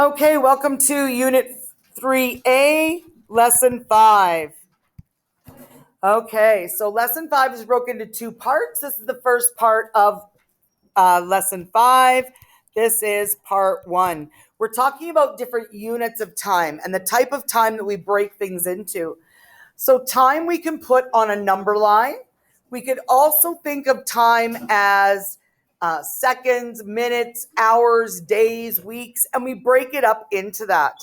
Okay, welcome to Unit 3A, Lesson 5. Okay, so Lesson 5 is broken into two parts. This is the first part of Lesson 5. This is Part 1. We're talking about different units of time and the type of time that we break things into. So time we can put on a number line. We could also think of time as seconds, minutes, hours, days, weeks, and we break it up into that.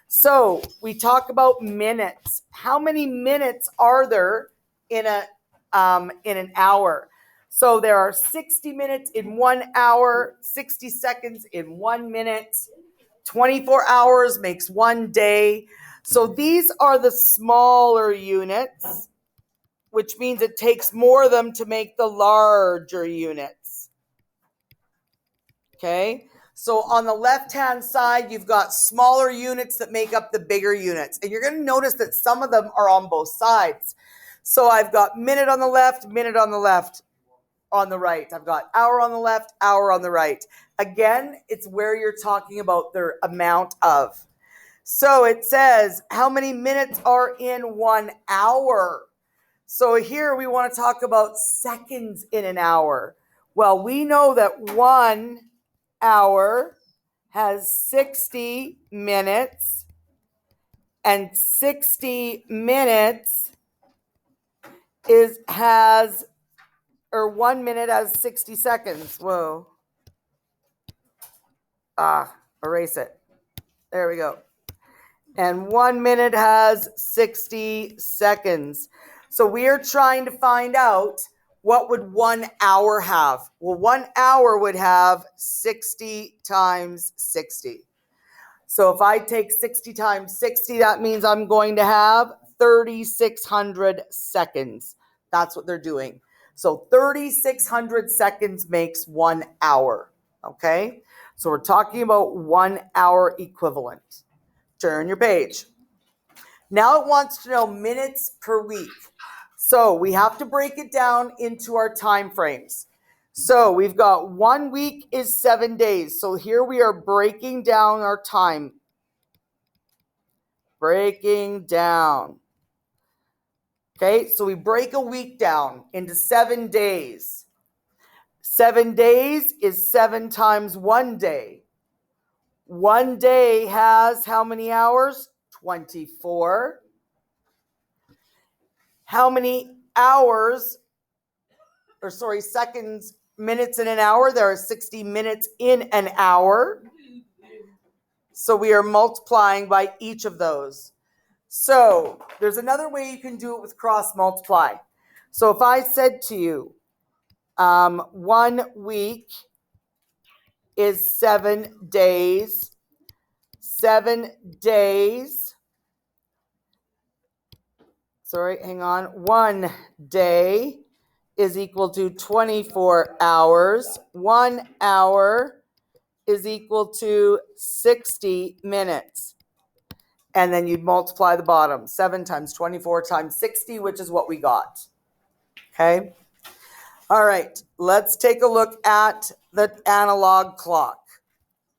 So we talk about minutes. How many minutes are there in an hour? So there are 60 minutes in 1 hour, 60 seconds in 1 minute, 24 hours makes 1 day. So these are the smaller units, which means it takes more of them to make the larger units. Okay, so on the left-hand side, you've got smaller units that make up the bigger units. And you're going to notice that some of them are on both sides. So I've got minute on the left, minute on the left. On the right, I've got hour on the left, hour on the right. Again, it's where you're talking about their amount of. So it says, how many minutes are in 1 hour? So here we want to talk about seconds in an hour. Well, we know that 1 hour has 60 minutes, and 60 minutes has 1 minute has 60 seconds. Whoa. Erase it. There we go. And 1 minute has 60 seconds. So we are trying to find out what would 1 hour have. Well, 1 hour would have 60 times 60. So if I take 60 times 60, that means I'm going to have 3,600 seconds. That's what they're doing. So 3,600 seconds makes 1 hour. Okay? So we're talking about 1 hour equivalent. Turn your page. Now it wants to know minutes per week. So we have to break it down into our time frames. So we've got 1 week is 7 days. So here we are breaking down our time. Breaking down. Okay, so we break a week down into 7 days. 7 days is 7 times 1 day. 1 day has how many hours? 24. How many seconds, minutes in an hour? There are 60 minutes in an hour. So we are multiplying by each of those. So there's another way you can do it with cross multiply. So if I said to you, 1 week is 7 days. 7 days. Sorry, hang on. 1 day is equal to 24 hours. 1 hour is equal to 60 minutes. And then you'd multiply the bottom. 7 times 24 times 60, which is what we got. Okay? All right, let's take a look at the analog clock.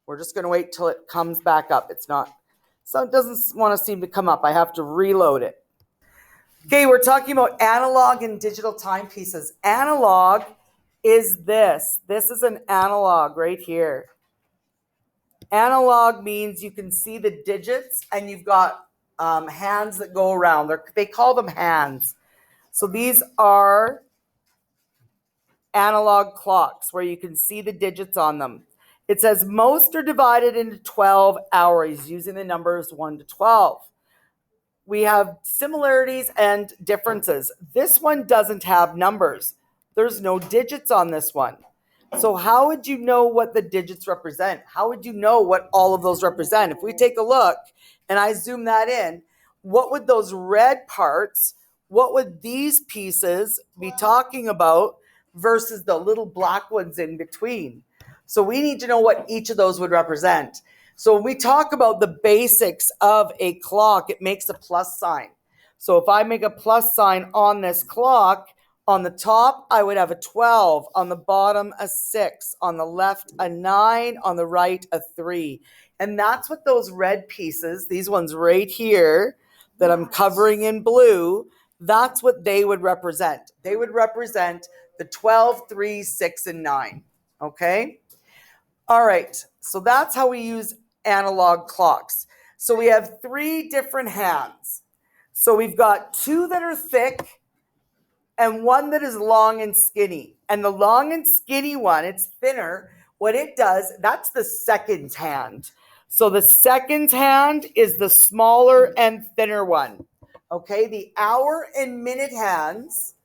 We're just going to wait till it comes back up. So it doesn't want to seem to come up. I have to reload it. Okay, we're talking about analog and digital timepieces. Analog is this. This is an analog right here. Analog means you can see the digits and you've got hands that go around. They call them hands. So these are analog clocks where you can see the digits on them. It says most are divided into 12 hours using the numbers 1 to 12. We have similarities and differences. This one doesn't have numbers. There's no digits on this one. So how would you know what the digits represent? How would you know what all of those represent? If we take a look and I zoom that in, what would those red parts, what would these pieces be talking about versus the little black ones in between? So we need to know what each of those would represent. So when we talk about the basics of a clock, it makes a plus sign. So if I make a plus sign on this clock, on the top, I would have a 12. On the bottom, a 6. On the left, a 9. On the right, a 3. And that's what those red pieces, these ones right here that I'm covering in blue, that's what they would represent. They would represent the 12, 3, 6, and 9. Okay? All right. So that's how we use analog clocks. So we have 3 different hands. So we've got 2 that are thick and 1 that is long and skinny. And the long and skinny one, it's thinner. What it does, that's the seconds hand. So the seconds hand is the smaller and thinner one. Okay, the hour and minute hands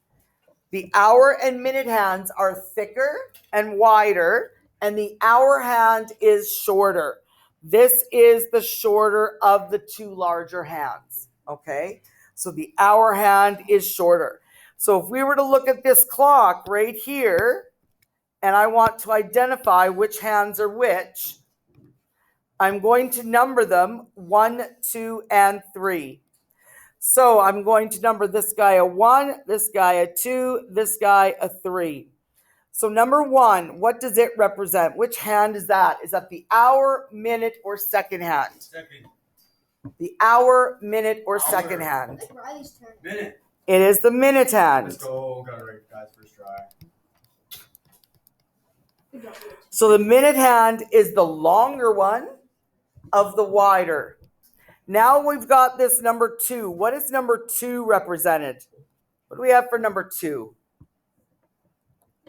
are thicker and wider, and the hour hand is shorter. This is the shorter of the 2 larger hands. Okay, so the hour hand is shorter. So if we were to look at this clock right here, and I want to identify which hands are which, I'm going to number them 1, 2, and 3. So I'm going to number this guy a 1, this guy a 2, this guy a 3. So number 1, what does it represent? Which hand is that? Is that the hour, minute, or second hand? Second. The hour, minute, or second hand? Minute. It is the minute hand. Let's go. Got it right, guys. First try. So the minute hand is the longer one of the wider. Now we've got this number 2. What is number 2 represented? What do we have for number 2?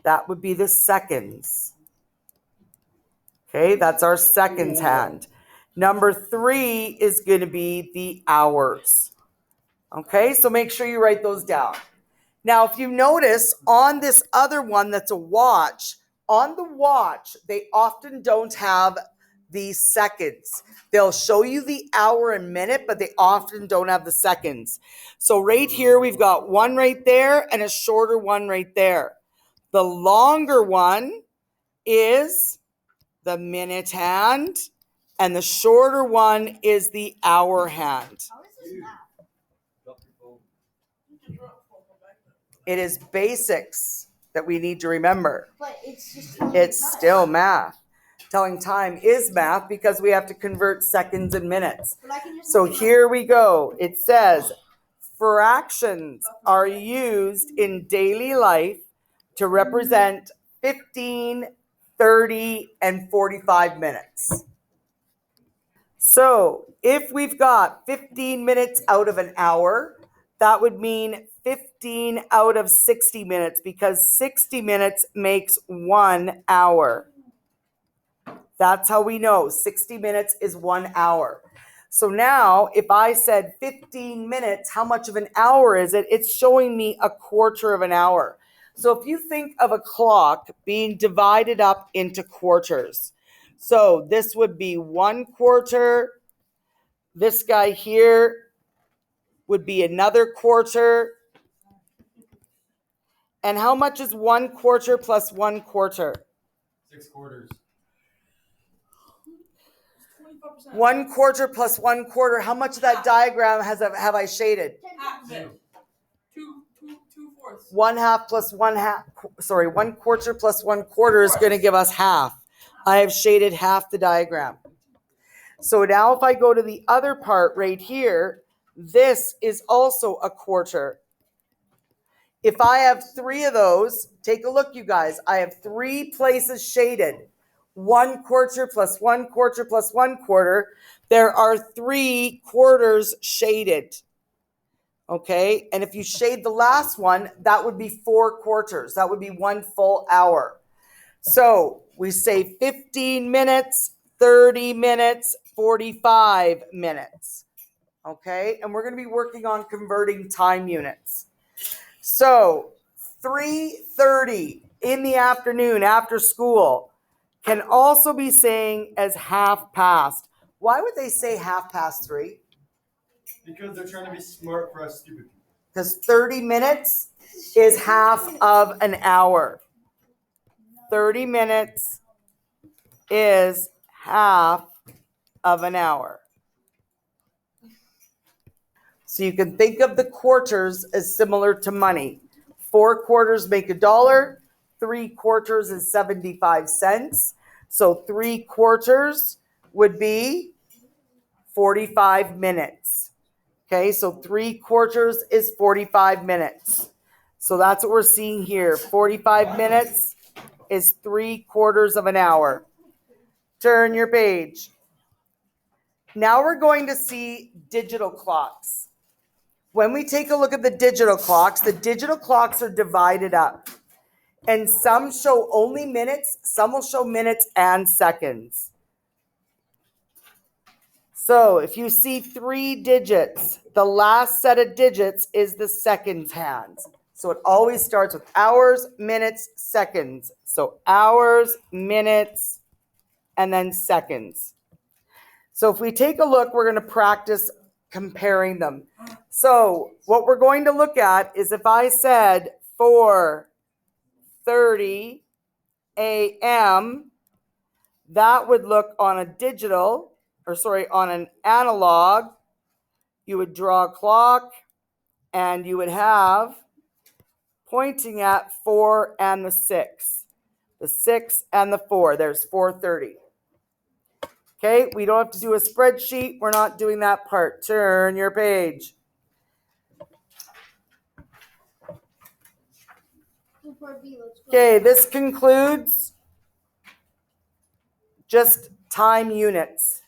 That would be the seconds. Okay, that's our seconds hand. Number 3 is going to be the hours. Okay, so make sure you write those down. Now, if you notice on this other one that's a watch, on the watch, they often don't have the seconds. They'll show you the hour and minute, but they often don't have the seconds. So right here, we've got one right there and a shorter one right there. The longer one is the minute hand, and the shorter one is the hour hand. It is basics that we need to remember. But it's still math. Telling time is math because we have to convert seconds and minutes. So here we go. It says, fractions are used in daily life to represent 15, 30, and 45 minutes. So if we've got 15 minutes out of an hour, that would mean 15 out of 60 minutes because 60 minutes makes 1 hour. That's how we know 60 minutes is 1 hour. So now if I said 15 minutes, how much of an hour is it? It's showing me a quarter of an hour. So if you think of a clock being divided up into quarters, so this would be 1 quarter. This guy here would be another quarter. And how much is 1 quarter plus 1 quarter? 6 quarters. 1 quarter plus 1 quarter. How much of that diagram have I shaded? Half of it. Two-fourths. 1/2 plus 1/2. Sorry, 1 quarter plus 1 quarter is going to give us half. I have shaded half the diagram. So now if I go to the other part right here, this is also a quarter. If I have 3 of those, take a look, you guys. I have 3 places shaded. 1 quarter plus 1 quarter plus 1 quarter. There are 3 quarters shaded. Okay, and if you shade the last one, that would be 4 quarters. That would be 1 full hour. So we say 15 minutes, 30 minutes, 45 minutes. Okay, and we're going to be working on converting time units. So 3:30 in the afternoon after school can also be saying as half past. Why would they say 3:30? Because they're trying to be smart for us stupid people. Because 30 minutes is half of an hour. 30 minutes is half of an hour. So you can think of the quarters as similar to money. 4 quarters make $1. 3 quarters is 75 cents. So 3 quarters would be 45 minutes. Okay, so 3/4 is 45 minutes. So that's what we're seeing here. 45 minutes is 3/4 of an hour. Turn your page. Now we're going to see digital clocks. When we take a look at the digital clocks are divided up. And some show only minutes, some will show minutes and seconds. So if you see 3 digits, the last set of digits is the seconds hands. So it always starts with hours, minutes, seconds. So hours, minutes, and then seconds. So if we take a look, we're going to practice comparing them. So what we're going to look at is if I said 4:30 a.m., that would look on an analog. You would draw a clock and you would have pointing at 4 and the 6. The 6 and the 4. There's 4:30. Okay, we don't have to do a spreadsheet. We're not doing that part. Turn your page. Okay, this concludes just time units.